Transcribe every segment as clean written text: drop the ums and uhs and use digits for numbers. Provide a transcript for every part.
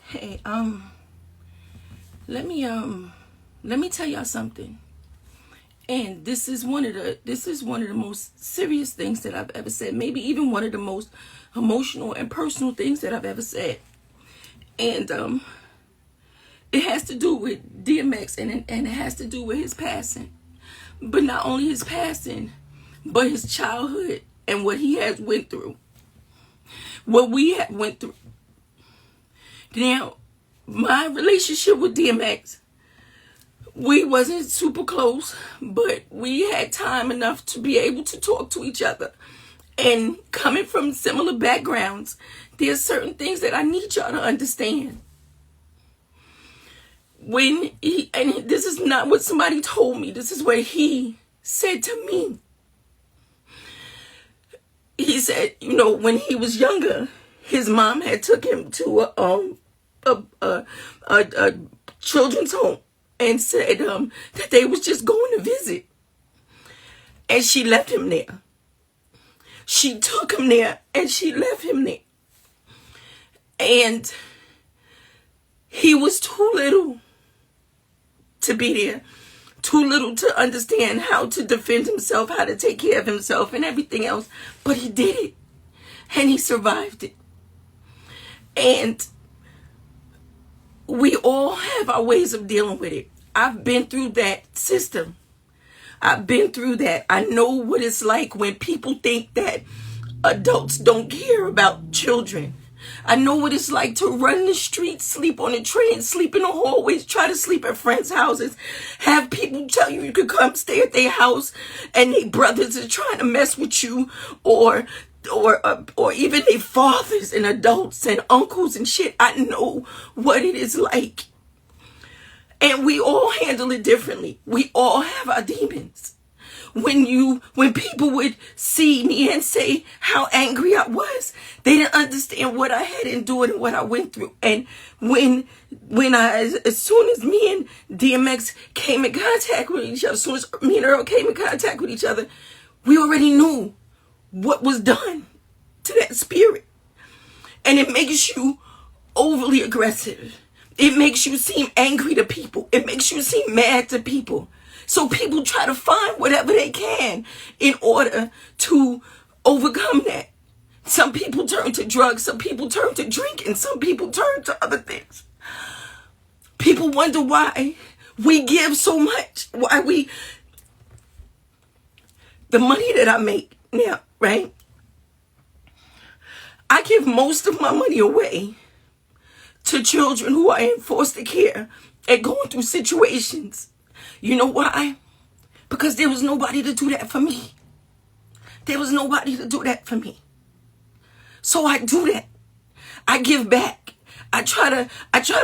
Hey, let me tell y'all something. And this is one of the most serious things that I've ever said. Maybe even one of the most emotional and personal things that I've ever said. And it has to do with DMX, and it has to do with his passing. But not only his passing, but his childhood and what he has went through. What we have went through. Now, my relationship with DMX, we wasn't super close, but we had time enough to be able to talk to each other. And coming from similar backgrounds, there's certain things that I need y'all to understand. And this is not what somebody told me. This is what he said to me. He said, when he was younger, his mom had took him to a children's home and said that they was just going to visit. And she left him there. She took him there and she left him there. And he was too little to be there. Too little to understand how to defend himself, how to take care of himself and everything else. But he did it. And he survived it. And we all have our ways of dealing with it. I've been through that system. I've been through that. I know what it's like when people think that adults don't care about children. I know what it's like to run the streets, sleep on the train, sleep in the hallways, try to sleep at friends' houses, have people tell you could come stay at their house and their brothers are trying to mess with you, or even their fathers and adults and uncles and shit. I know what it is like. And we all handle it differently. We all have our demons. When people would see me and say how angry I was, they didn't understand what I had endured and what I went through. And as soon as me and DMX came in contact with each other, as soon as me and Earl came in contact with each other, we already knew what was done to that spirit. And it makes you overly aggressive. It makes you seem angry to people. It makes you seem mad to people. So people try to find whatever they can in order to overcome that. Some people turn to drugs. Some people turn to drinking. Some people turn to other things. People wonder why we give so much. The money that I make now, right? I give most of my money away to children who are in foster care and going through situations. You know why? Because there was nobody to do that for me. There was nobody to do that for me. So I do that. I give back. I try to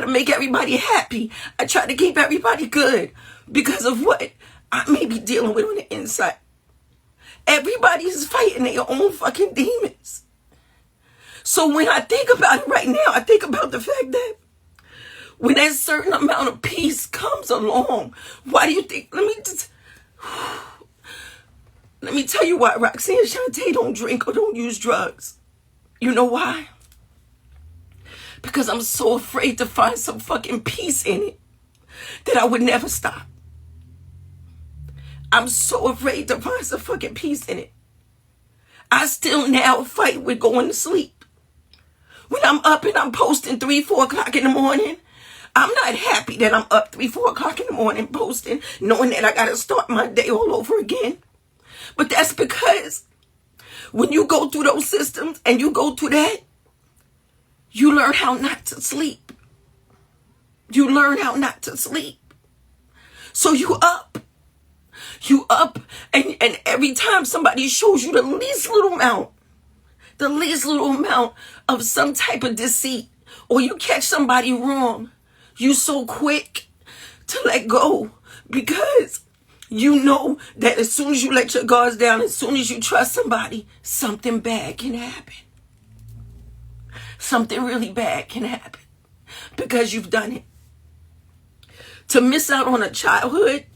make everybody happy. I try to keep everybody good because of what I may be dealing with on the inside. Everybody is fighting their own fucking demons. So when I think about it right now, I think about the fact that when that certain amount of peace comes along, why do you think, let me tell you why Roxanne Shante don't drink or don't use drugs. You know why? Because I'm so afraid to find some fucking peace in it that I would never stop. I'm so afraid to find some fucking peace in it. I still now fight with going to sleep. When I'm up and I'm posting 3, 4 o'clock in the morning, I'm not happy that I'm up 3, 4 o'clock in the morning posting, knowing that I got to start my day all over again. But that's because when you go through those systems and you go through that, you learn how not to sleep. You learn how not to sleep. So you up. And every time somebody shows you the least little amount of some type of deceit, or you catch somebody wrong, you so quick to let go because you know that as soon as you let your guards down, as soon as you trust somebody, something bad can happen. Something really bad can happen because you've done it. To miss out on a childhood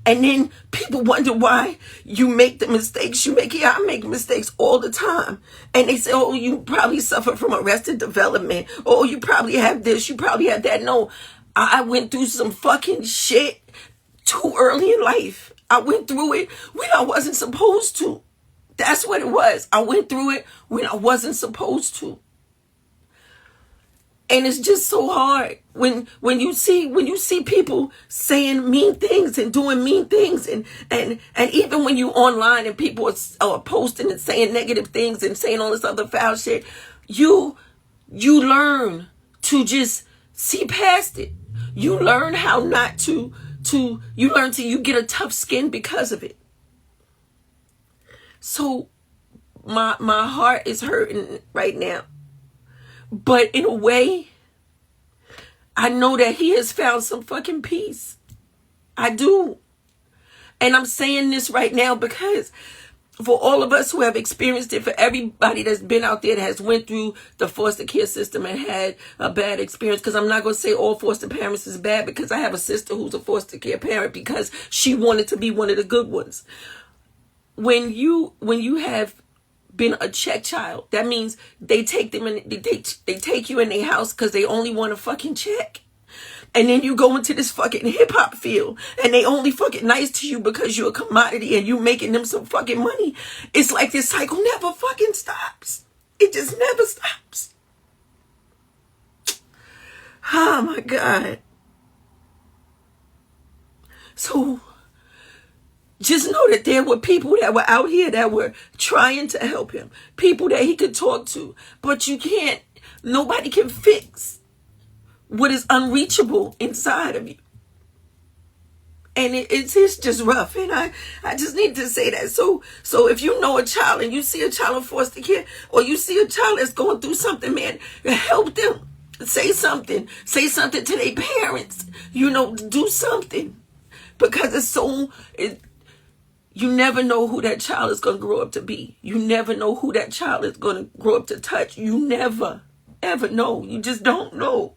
And then people wonder why you make the mistakes you make. Yeah, I make mistakes all the time. And they say, oh, you probably suffer from arrested development. Oh, you probably have this, you probably have that. No, I went through some fucking shit too early in life. I went through it when I wasn't supposed to. That's what it was. I went through it when I wasn't supposed to. And it's just so hard when you see people saying mean things and doing mean things, and even when you online and people are posting and saying negative things and saying all this other foul shit, you learn to just see past it. You learn how not to you get a tough skin because of it. So my heart is hurting right now. But in a way, I know that he has found some fucking peace. I do. And I'm saying this right now because for all of us who have experienced it, for everybody that's been out there that has went through the foster care system and had a bad experience, because I'm not going to say all foster parents is bad, because I have a sister who's a foster care parent because she wanted to be one of the good ones. When you have been a check child, that means they take them and they take you in their house because they only want a fucking check. And then you go into this fucking hip-hop field and they only fucking nice to you because you're a commodity and you making them some fucking money. It's like this cycle never fucking stops. It just never stops. Oh my God. So just know that there were people that were out here that were trying to help him. People that he could talk to. But you can't, nobody can fix what is unreachable inside of you. And it's just rough. And I just need to say that. So if you know a child and you see a child in foster care, or you see a child that's going through something, man, help them. Say something. Say something to their parents. Do something. Because you never know who that child is going to grow up to be. You never know who that child is going to grow up to touch. You never, ever know. You just don't know.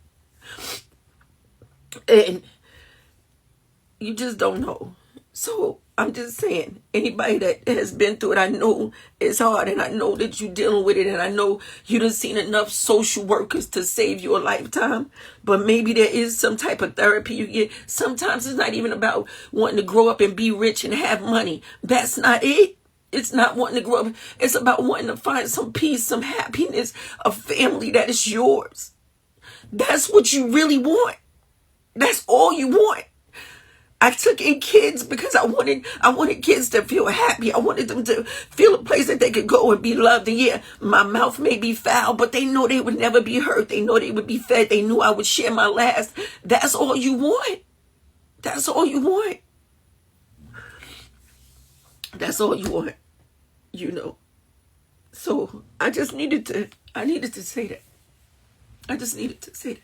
And you just don't know. So I'm just saying, anybody that has been through it, I know it's hard, and I know that you're dealing with it, and I know you done seen enough social workers to save you a lifetime, but maybe there is some type of therapy you get. Sometimes it's not even about wanting to grow up and be rich and have money. That's not it. It's not wanting to grow up. It's about wanting to find some peace, some happiness, a family that is yours. That's what you really want. That's all you want. I took in kids because I wanted kids to feel happy. I wanted them to feel a place that they could go and be loved. And yeah, my mouth may be foul, but they know they would never be hurt. They know they would be fed. They knew I would share my last. That's all you want. That's all you want. That's all you want. So I needed to say that. I just needed to say that.